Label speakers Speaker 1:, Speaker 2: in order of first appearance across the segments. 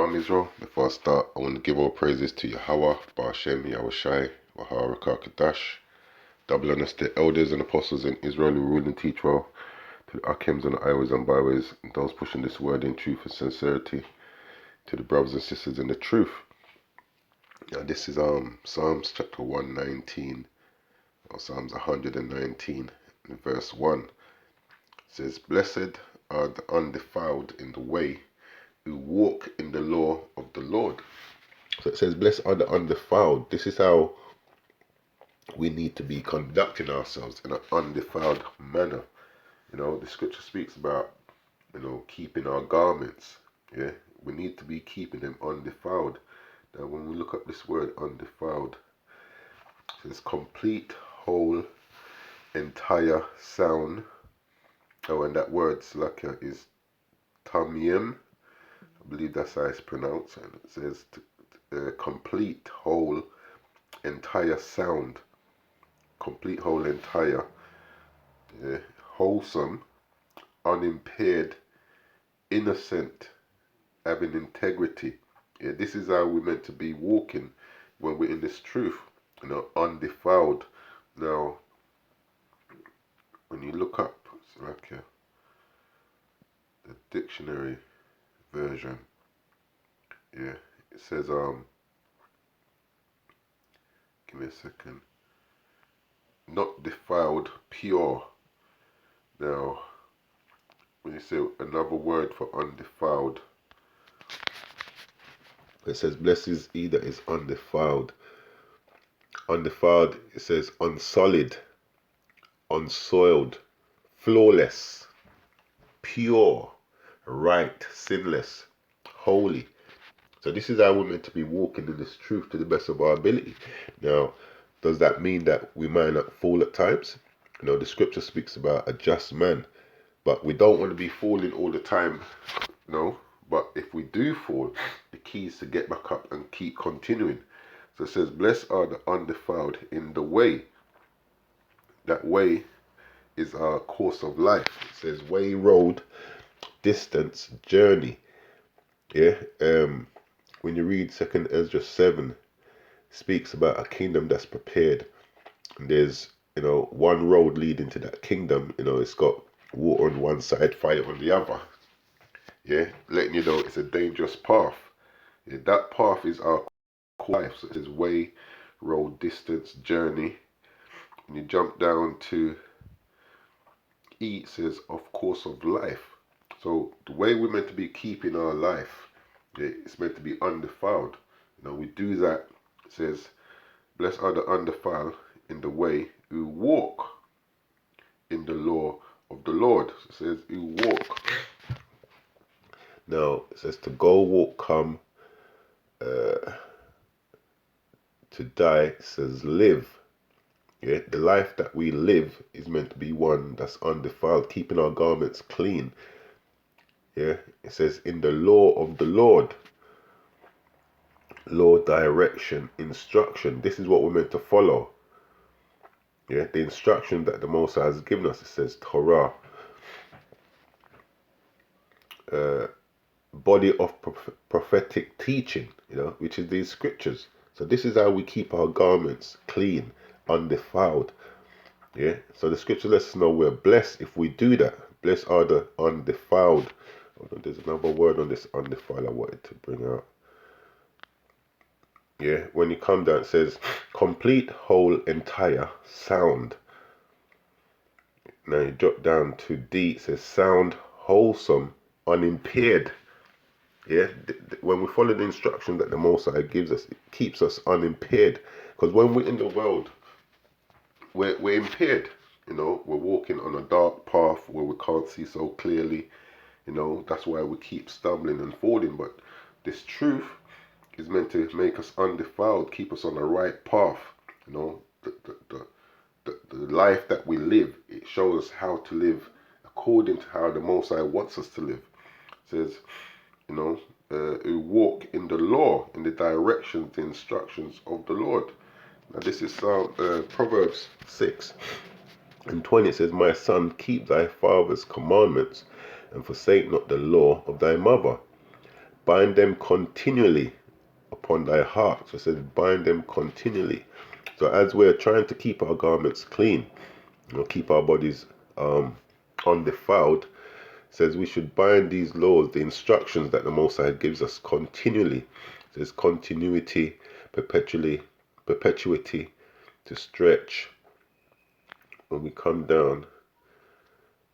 Speaker 1: Shalom Israel. Before I start, I want to give all praises to Yahweh, Ba'ashem, Yahushai, Waharakakadash, double honors to the elders and apostles in Israel who rule and teach well, to the Akims and the Iwas and Byways, and those pushing this word in truth and sincerity, to the brothers and sisters in the truth. Now this is Psalms chapter 119, or Psalms 119, in verse 1. It says, "Blessed are the undefiled in the way, who walk in the law of the Lord." So it says, "Blessed are the undefiled." This is how we need to be conducting ourselves, in an undefiled manner. The scripture speaks about, keeping our garments. Yeah, we need to be keeping them undefiled. Now, when we look up this word undefiled, it says complete, whole, entire, sound. Oh, and that word slaka is tamim. I believe that's how it's pronounced, and it says complete, whole, entire, sound, complete, whole, entire, wholesome, unimpaired, innocent, having integrity. Yeah, this is how we're meant to be walking when we're in this truth, undefiled. Now, when you look up, it's like the dictionary version. Yeah, it says, give me a second. Not defiled, pure. Now, when you say another word for undefiled, it says, "Blessed is he that is undefiled." Undefiled, it says unsullied, unsoiled, flawless, pure, right, sinless, holy. So this is how we're meant to be walking in this truth to the best of our ability. Now, does that mean that we might not fall at times? The scripture speaks about a just man, but we don't want to be falling all the time. But if we do fall, the key is to get back up and keep continuing. So it says, "Blessed are the undefiled in the way." That way is our course of life. It says way, road, distance, journey. Yeah. When you read 2 Ezra 7, it speaks about a kingdom that's prepared. And there's, one road leading to that kingdom. It's got water on one side, fire on the other. Yeah, letting you know it's a dangerous path. Yeah, that path is our life. So it says way, road, distance, journey. When you jump down to E, it says of course of life. So the way we're meant to be keeping our life, yeah, it's meant to be undefiled. We do that. It says, "Blessed are the undefiled in the way who walk in the law of the Lord." So it says who walk. Now it says to go, walk, come, to die. It says live. Yeah, the life that we live is meant to be one that's undefiled, keeping our garments clean. Yeah, it says in the law of the Lord. Law, direction, instruction. This is what we're meant to follow. Yeah, the instruction that the Most High has given us. It says Torah. Body of prophetic teaching, which is these scriptures. So this is how we keep our garments clean, undefiled. Yeah. So the scripture lets us know we're blessed if we do that. Blessed are the undefiled. There's another word on this undefiled I wanted to bring out. Yeah. When you come down, it says complete, whole, entire, sound. Now you drop down to D. It says sound, wholesome, unimpaired. Yeah, when we follow the instruction that the Most High gives us, it keeps us unimpaired. Because when we're in the world, we're impaired. We're walking on a dark path where we can't see so clearly. That's why we keep stumbling and falling. But this truth is meant to make us undefiled, keep us on the right path. The life that we live, it shows us how to live according to how the Most High wants us to live. It says, who walk in the law, in the directions, the instructions of the Lord. Now this is Proverbs 6:20. It says, "My son, keep thy father's commandments, and forsake not the law of thy mother. bind them continually upon thy heart. So it says, bind them continually. So as we're trying to keep our garments clean, keep our bodies undefiled, it says we should bind these laws, the instructions that the Most High gives us continually. It says continuity, perpetuity, to stretch. When we come down,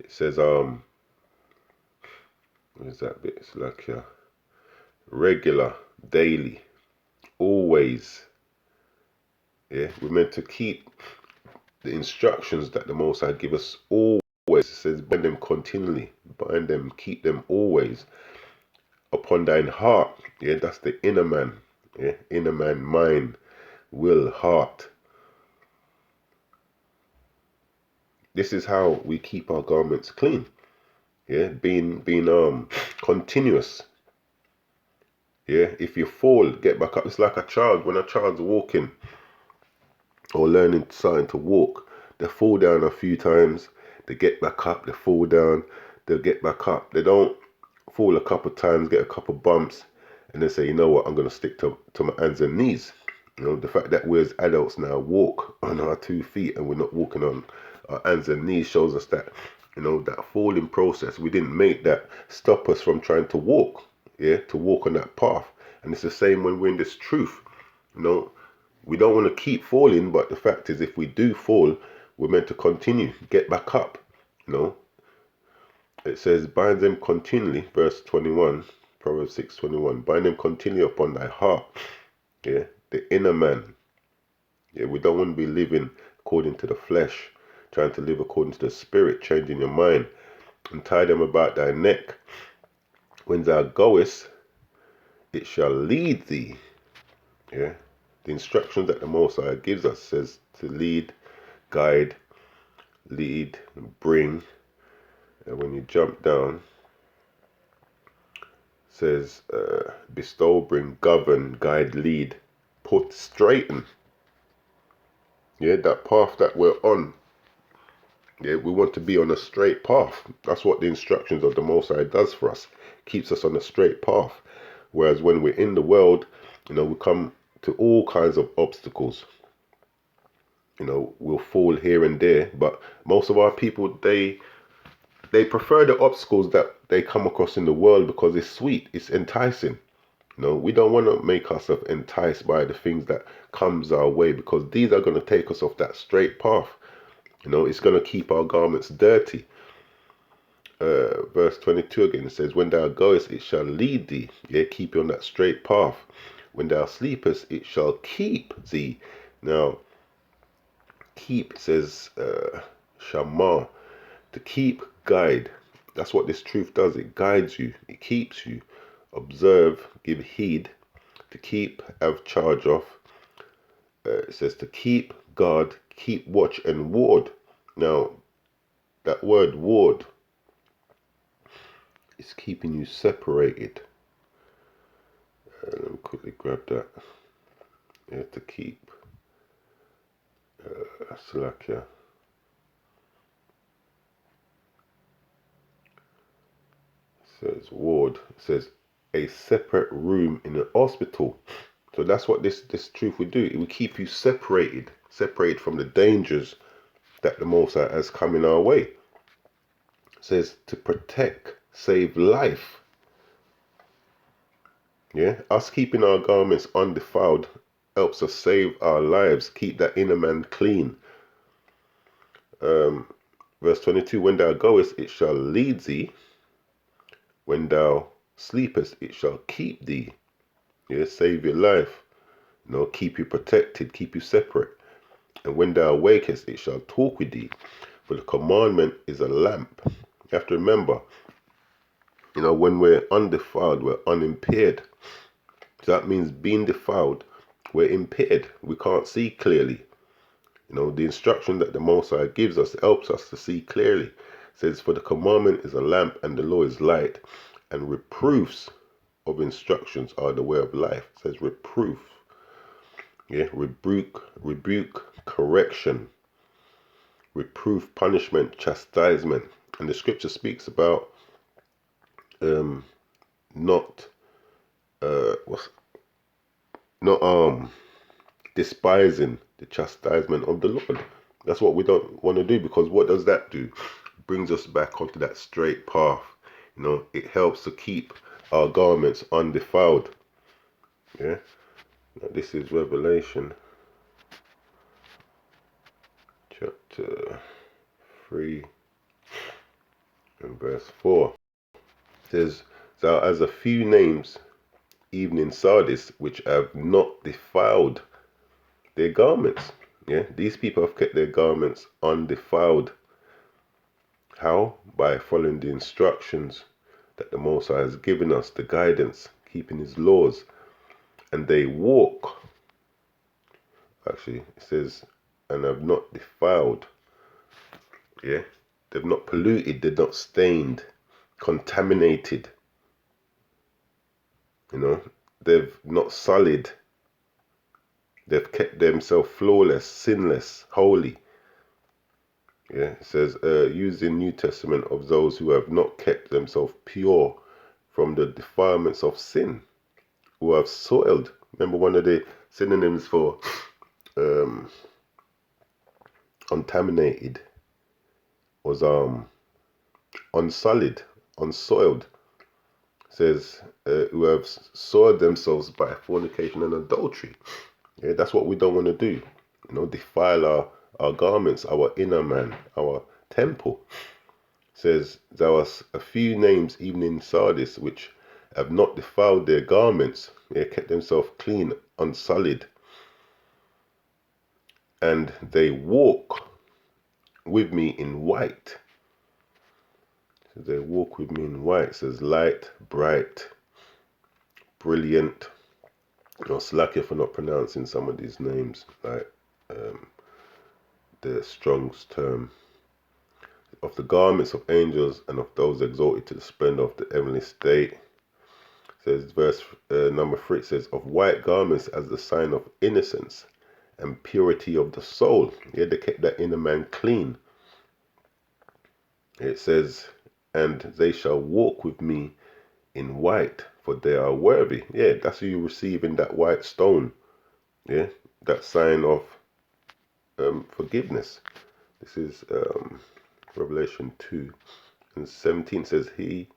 Speaker 1: it says where's that bit? It's like regular, daily, always. Yeah, we're meant to keep the instructions that the Most High give us always. It says bind them continually, bind them, keep them always upon thine heart. Yeah, that's the inner man. Yeah, inner man, mind, will, heart. This is how we keep our garments clean. Yeah, being continuous. Yeah, if you fall, get back up. It's like a child. When a child's walking or learning starting to walk, they fall down a few times, they get back up, they fall down, they'll get back up. They don't fall a couple of times, get a couple of bumps, and then say, you know what, I'm going to stick to my hands and knees. The fact that we as adults now walk on our 2 feet and we're not walking on our hands and knees shows us that, that falling process, we didn't make that stop us from trying to walk, to walk on that path. And it's the same when we're in this truth, we don't want to keep falling, but the fact is, if we do fall, we're meant to continue, get back up. It says, bind them continually, verse 21, Proverbs 6:21. Bind them continually upon thy heart. Yeah, the inner man. Yeah, we don't want to be living according to the flesh, trying to live according to the spirit, changing your mind, and tie them about thy neck. When thou goest, it shall lead thee. Yeah, the instructions that the Most High gives us says to lead, guide, lead, bring. And when you jump down, says bestow, bring, govern, guide, lead, put, straighten. Yeah, that path that we're on. Yeah, we want to be on a straight path. That's what the instructions of the Most High does for us. Keeps us on a straight path. Whereas when we're in the world, we come to all kinds of obstacles. We'll fall here and there, but most of our people, they prefer the obstacles that they come across in the world because it's sweet, it's enticing. We don't want to make ourselves enticed by the things that comes our way, because these are going to take us off that straight path. It's going to keep our garments dirty. Verse 22 again, it says, when thou goest, it shall lead thee. Yeah, keep you on that straight path. When thou sleepest, it shall keep thee. Now, keep says shamar, to keep, guide. That's what this truth does. It guides you, it keeps you. Observe, give heed, to keep, have charge of. It says to keep, guard, keep watch and ward. Now, that word ward is keeping you separated. Let me quickly grab that. Yeah, to keep. Salakia. Says ward. It says a separate room in an hospital. So that's what this truth would do. It will keep you separated from the dangers that the Most High has come in our way. It says to protect, save life. Yeah, us keeping our garments undefiled helps us save our lives, keep that inner man clean. Verse 22, when thou goest, it shall lead thee. When thou sleepest, it shall keep thee. Yeah, save your life. Keep you protected, keep you separate. And when thou awakest, it shall talk with thee. For the commandment is a lamp. You have to remember, when we're undefiled, we're unimpaired. So that means being defiled, we're impaired. We can't see clearly. The instruction that the Most High gives us helps us to see clearly. It says, for the commandment is a lamp and the law is light, and reproofs of instructions are the way of life. It says reproof. Yeah, rebuke, correction, reproof, punishment, chastisement. And the scripture speaks about not not despising the chastisement of the Lord. That's what we don't want to do, because what does that do? Brings us back onto that straight path. It helps to keep our garments undefiled. Yeah. Now this is Revelation chapter 3 and verse 4. It says, "Thou hast a few names, even in Sardis, which have not defiled their garments." Yeah, these people have kept their garments undefiled. How? By following the instructions that the Most High has given us, the guidance, keeping His laws, and they walk. Actually, it says, and have not defiled. Yeah, they've not polluted, they're not stained, contaminated. They've not sullied. They've kept themselves flawless, sinless, holy. Yeah, it says, using New Testament of those who have not kept themselves pure from the defilements of sin, who have soiled. Remember, one of the synonyms for contaminated was unsullied, unsoiled. It says, who have soiled themselves by fornication and adultery. Yeah, that's what we don't want to do. Defile our garments, our inner man, our temple. It says, there are a few names even in Sardis which have not defiled their garments. They kept themselves clean, unsullied. And they walk with me in white. So they walk with me in white. It says light, bright, brilliant. Slack if for not pronouncing some of these names, like the Strong's term. Of the garments of angels and of those exalted to the splendor of the heavenly state. It says verse number 3, it says, of white garments as the sign of innocence and purity of the soul. Yeah, they kept that inner man clean. It says, and they shall walk with me in white, for they are worthy. Yeah, that's who you receive in that white stone. Yeah, that sign of forgiveness. This is Revelation 2 and 17 says, he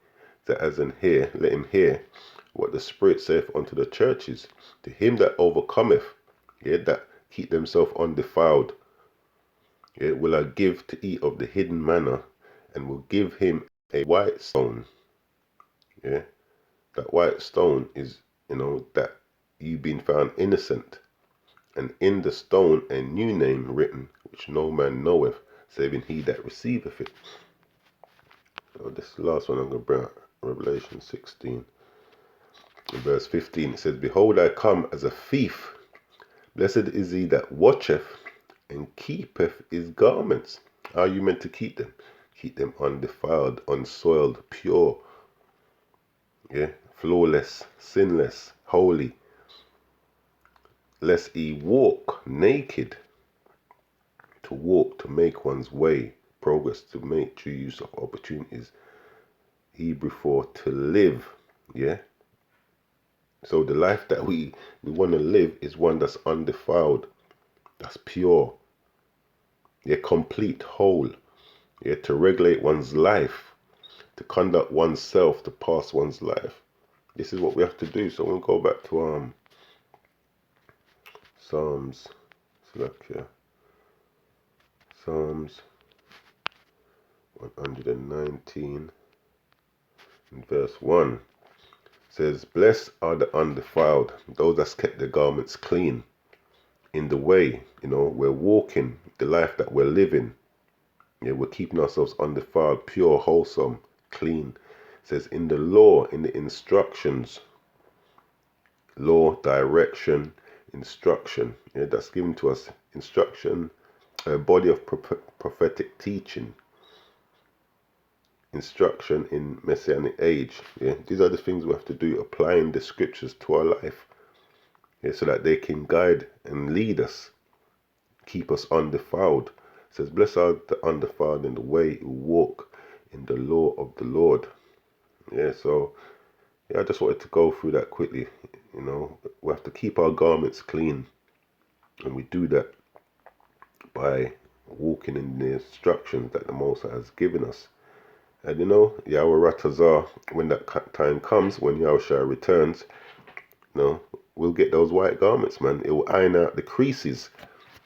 Speaker 1: that has an ear, let him hear what the Spirit saith unto the churches. To him that overcometh, yeah, that keep themselves undefiled, yeah, will I give to eat of the hidden manna, and will give him a white stone. Yeah, that white stone is, that you've been found innocent, and in the stone a new name written, which no man knoweth, saving he that receiveth it. So this last one I'm going to bring out, Revelation 16. In verse 15 it says, behold, I come as a thief. Blessed is he that watcheth and keepeth his garments. How are you meant to keep them? Keep them undefiled, unsoiled, pure, yeah, flawless, sinless, holy. Lest he walk naked. To walk, to make one's way, progress, to make true use of opportunities. Hebrew for to live, yeah. So the life that we want to live is one that's undefiled, that's pure, yeah, complete, whole, yeah, to regulate one's life, to conduct oneself, to pass one's life. This is what we have to do. So we'll go back to Psalms, select here, Psalms 119 and verse 1 says, blessed are the undefiled, those that's kept their garments clean. In the way, we're walking the life that we're living. Yeah, we're keeping ourselves undefiled, pure, wholesome, clean. It says in the law, in the instructions, law, direction, instruction. Yeah, that's given to us. Instruction, a body of prophetic teaching. Instruction in messianic age. Yeah, these are the things we have to do, applying the scriptures to our life. Yeah, so that they can guide and lead us, keep us undefiled. It says, blessed are the undefiled in the way who walk in the law of the Lord. Yeah, so yeah, I just wanted to go through that quickly, You know, we have to keep our garments clean, and we do that by walking in the instructions that the Most High has given us. And you know, Yahweh Ratazar, when that time comes, when Yahushua returns, you know, we'll get those white garments, man. It will iron out the creases.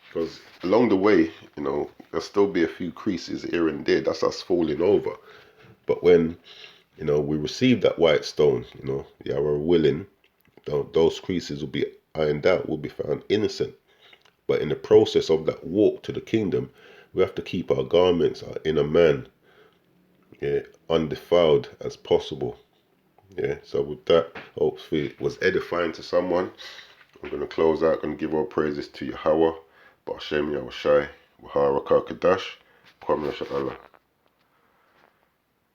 Speaker 1: Because along the way, you know, there'll still be a few creases here and there. That's us falling over. But when, you know, we receive that white stone, you know, Yahweh willing, those creases will be ironed out, will be found innocent. But in the process of that walk to the kingdom, we have to keep our garments, our inner man, yeah, undefiled as possible. Yeah, so with that, hopefully it was edifying to someone. I'm going to close out, going to give all praises to Yahweh, Ba'ashem Yahushai, Wahara Kakadash, Kwame Sha'Allah.